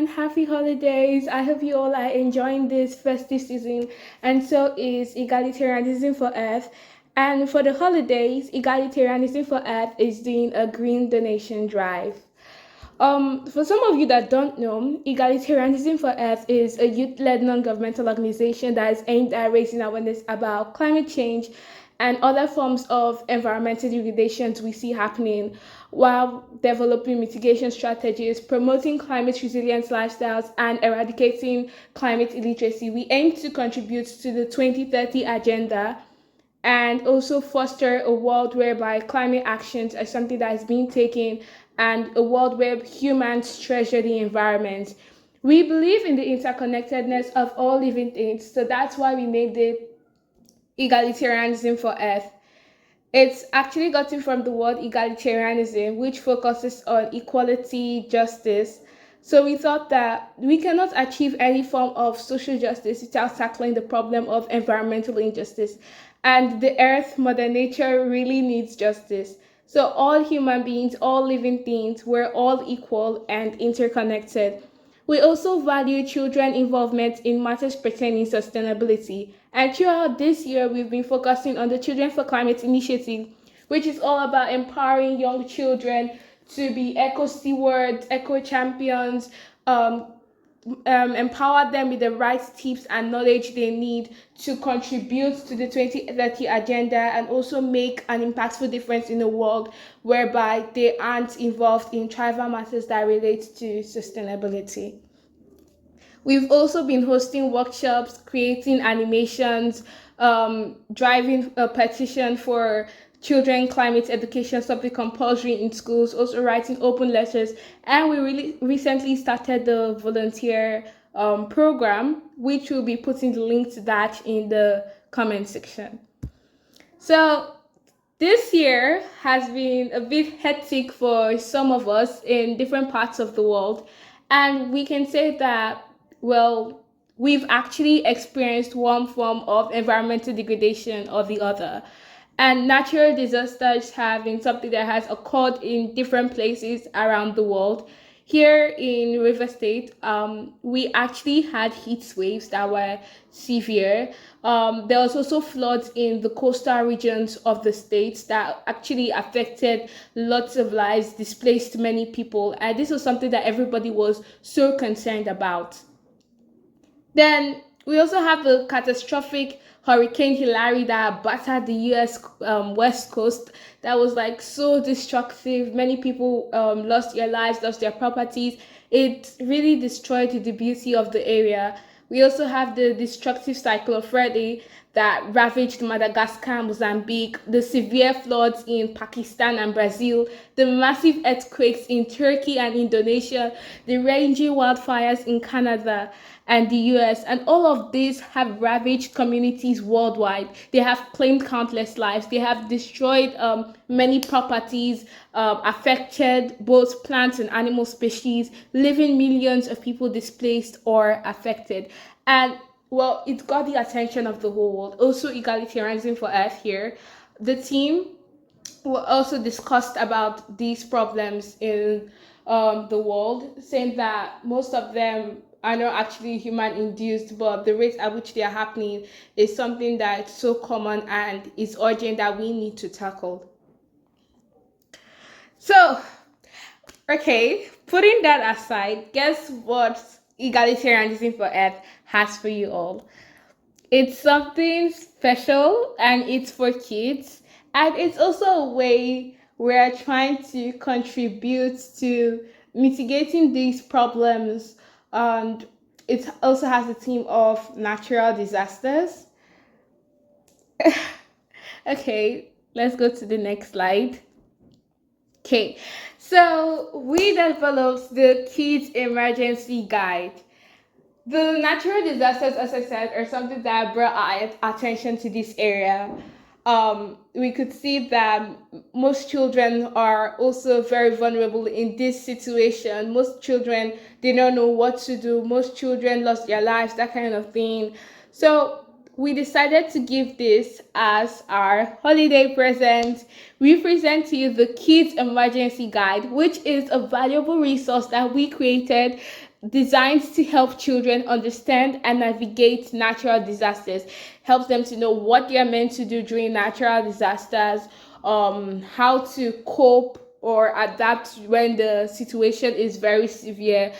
everyone. Happy holidays. I hope you all are enjoying this festive season, and so is Egalitarianism for Earth. And for the holidays, Egalitarianism for Earth is doing a green donation drive. For some of you that don't know, Egalitarianism for Earth is a youth-led non-governmental organization that is aimed at raising awareness about climate change and other forms of environmental degradations we see happening while developing mitigation strategies, promoting climate resilient lifestyles, and eradicating climate illiteracy. We aim to contribute to the 2030 agenda and also foster a world whereby climate actions are something that is being taken and a world where humans treasure the environment. We believe in the interconnectedness of all living things, so that's why we named it Egalitarianism for Earth. It's actually gotten from the word egalitarianism, which focuses on equality, justice. So we thought that we cannot achieve any form of social justice without tackling the problem of environmental injustice. And the earth, Mother Nature, really needs justice. So all human beings, all living things, we're all equal and interconnected. We also value children involvement in matters pertaining sustainability. And throughout this year, we've been focusing on the Children for Climate Initiative, which is all about empowering young children to be eco stewards, eco champions, empower them with the right tips and knowledge they need to contribute to the 2030 agenda and also make an impactful difference in the world whereby they aren't involved in trivial matters that relate to sustainability. We've also been hosting workshops, creating animations, driving a petition for children climate education something compulsory in schools, also writing open letters, and we really recently started the volunteer program, which will be putting the link to that in the comment section. So this year has been a bit hectic for some of us in different parts of the world, and we can say that, well, we've actually experienced one form of environmental degradation or the other. And natural disasters have been something that has occurred in different places around the world. Here in River State, we actually had heat waves that were severe. There was also floods in the coastal regions of the states that actually affected lots of lives, displaced many people. And this was something that everybody was so concerned about. Then we also have the catastrophic Hurricane Hilary that battered the US West Coast. That was like so destructive. Many people lost their lives, lost their properties. It really destroyed the beauty of the area. We also have the destructive cyclone Freddy that ravaged Madagascar and Mozambique, the severe floods in Pakistan and Brazil, the massive earthquakes in Turkey and Indonesia, the raging wildfires in Canada and the US, and all of these have ravaged communities worldwide. They have claimed countless lives. They have destroyed many properties, affected both plants and animal species, leaving millions of people displaced or affected. And well, it got the attention of the whole world. Also, Egalitarianism for Earth here. The team also discussed about these problems in the world, saying that most of them are not actually human induced, but the rate at which they are happening is something that's so common and is urgent that we need to tackle. So, okay, putting that aside, guess what Egalitarianism for Earth has for you all? It's something special and it's for kids, and it's also a way we're trying to contribute to mitigating these problems, and it also has a theme of natural disasters. Okay, let's go to the next slide. Okay, so we developed the Kids Emergency Guide. The natural disasters, as I said, are something that brought our attention to this area. We could see that most children are also very vulnerable in this situation. Most children, they don't know what to do. Most children lost their lives, that kind of thing. So we decided to give this as our holiday present. We present to you the Kids Emergency Guide, which is a valuable resource that we created designed to help children understand and navigate natural disasters. Helps them to know what they are meant to do during natural disasters, how to cope or adapt when the situation is very severe,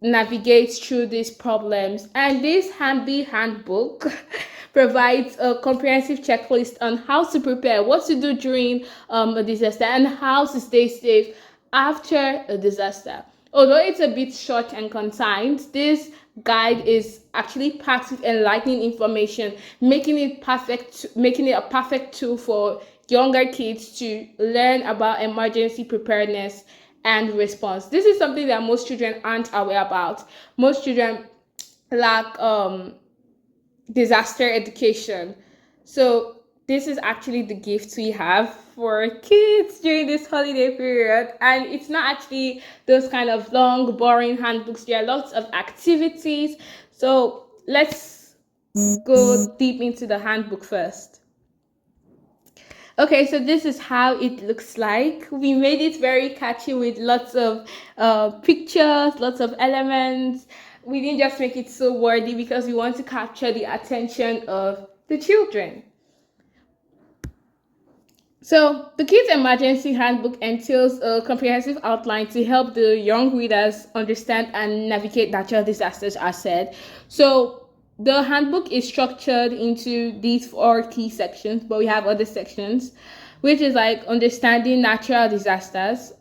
navigate through these problems. And this handy handbook provides a comprehensive checklist on how to prepare, what to do during a disaster, and how to stay safe after a disaster. Although it's a bit short and concise, this guide is actually packed with enlightening information, making it a perfect tool for younger kids to learn about emergency preparedness and response. This is something that most children aren't aware about. Most children lack disaster education. So this is actually the gift we have for kids during this holiday period. And it's not actually those kind of long, boring handbooks. There are lots of activities. So let's go deep into the handbook first. Okay, so this is how it looks like. We made it very catchy with lots of pictures, lots of elements. We didn't just make it so wordy because we want to capture the attention of the children. So the Kids Emergency Handbook entails a comprehensive outline to help the young readers understand and navigate natural disasters, as said. So the handbook is structured into these 4 key sections, but we have other sections, which is like understanding natural disasters.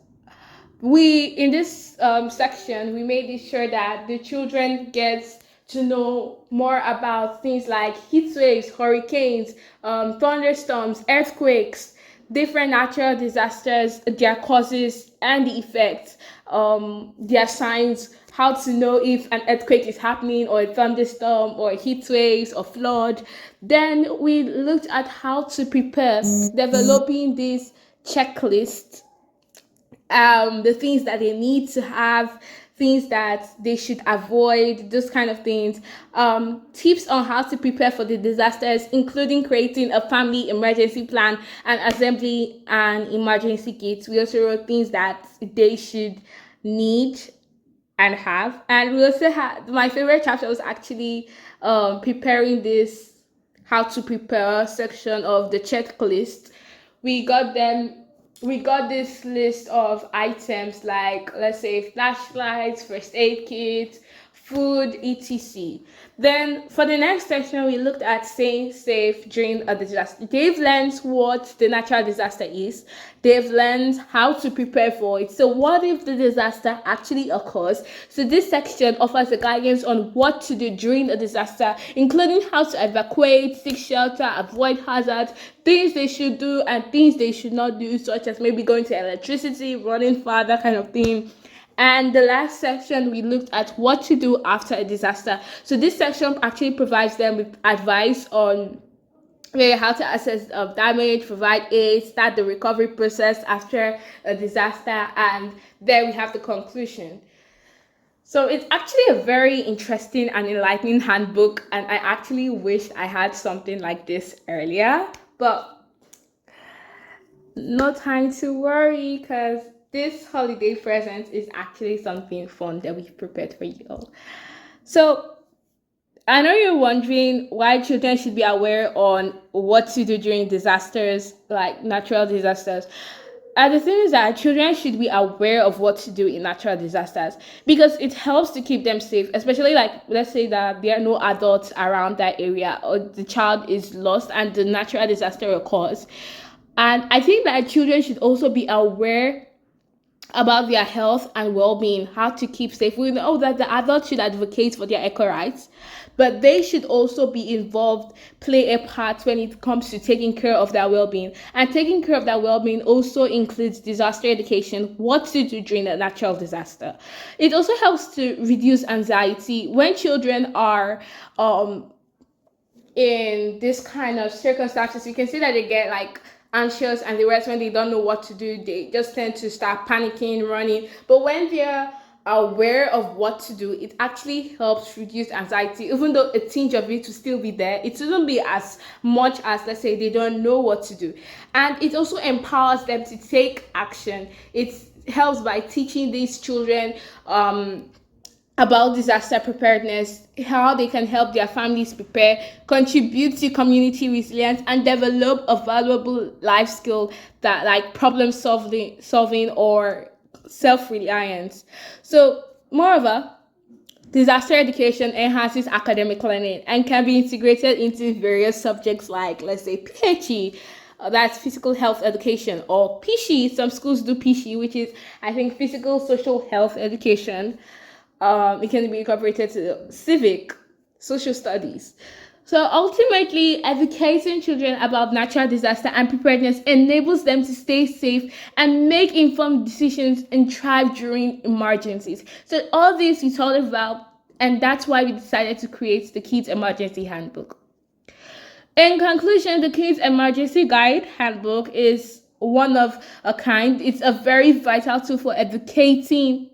In this section, we made it sure that the children get to know more about things like heat waves, hurricanes, thunderstorms, earthquakes, different natural disasters, their causes and the effects, their signs, how to know if an earthquake is happening or a thunderstorm or heat waves or flood. Then we looked at how to prepare, developing this checklist, the things that they need to have, things that they should avoid, those kind of things. Tips on how to prepare for the disasters, including creating a family emergency plan and assembling an emergency kit. We also wrote things that they should need and have. And we also had, my favorite chapter was actually preparing this how to prepare section of the checklist. We got this list of items like, let's say, flashlights, first aid kit, food, etc. Then for the next section, we looked at staying safe during a disaster. They've learned what the natural disaster is. They've learned how to prepare for it. So what if the disaster actually occurs? So this section offers a guidance on what to do during a disaster, including how to evacuate, seek shelter, avoid hazards, things they should do and things they should not do, such as maybe going to electricity, running far, that kind of thing. And the last section, we looked at what to do after a disaster. So this section actually provides them with advice on how to assess damage, provide aid, start the recovery process after a disaster, and then we have the conclusion. So it's actually a very interesting and enlightening handbook, and I actually wish I had something like this earlier, but no time to worry, because this holiday present is actually something fun that we've prepared for you all. So I know you're wondering why children should be aware on what to do during disasters, like natural disasters. And the thing is that children should be aware of what to do in natural disasters because it helps to keep them safe, especially like, let's say that there are no adults around that area or the child is lost and the natural disaster occurs. And I think that children should also be aware about their health and well-being, how to keep safe. We know that the adults should advocate for their eco rights, but they should also be involved, play a part when it comes to taking care of their well-being. And taking care of their well-being also includes disaster education, what to do during a natural disaster. It also helps to reduce anxiety. When children are in this kind of circumstances, you can see that they get like anxious and the rest when they don't know what to do, they just tend to start panicking, running. But when they're aware of what to do, it actually helps reduce anxiety. Even though a tinge of it will still be there, it shouldn't be as much as, let's say, they don't know what to do. And it also empowers them to take action. It helps by teaching these children about disaster preparedness, how they can help their families prepare, contribute to community resilience, and develop a valuable life skill that, like, problem solving or self-reliance. So, moreover, disaster education enhances academic learning and can be integrated into various subjects like, let's say, PHE, that's physical health education, or PSHE. Some schools do PSHE, which is, I think, physical social health education. It can be incorporated to civic, social studies. So ultimately, educating children about natural disaster and preparedness enables them to stay safe and make informed decisions and thrive during emergencies. So all this we talked about, and that's why we decided to create the Kids Emergency Handbook. In conclusion, the Kids Emergency Guide Handbook is one of a kind. It's a very vital tool for educating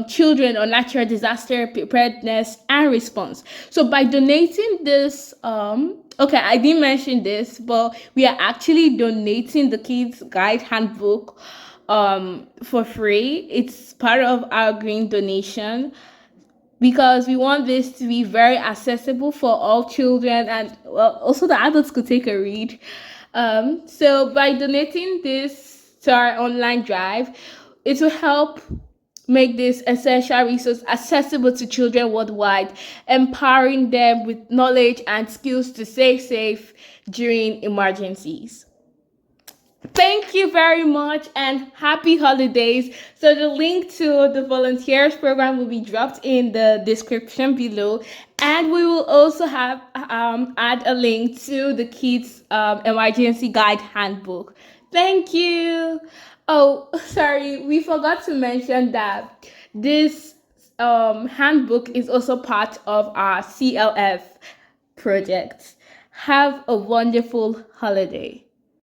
children on natural disaster preparedness and response. So by donating this, I didn't mention this, but we are actually donating the Kids Guide Handbook for free. It's part of our green donation, because we want this to be very accessible for all children, and also the adults could take a read. So by donating this to our online drive, it will help make this essential resource accessible to children worldwide, empowering them with knowledge and skills to stay safe during emergencies. Thank you very much and happy holidays. So the link to the volunteers program will be dropped in the description below, and we will also have add a link to the Kids Emergency Guide Handbook. Thank you. Oh, sorry, we forgot to mention that this handbook is also part of our CLF project. Have a wonderful holiday.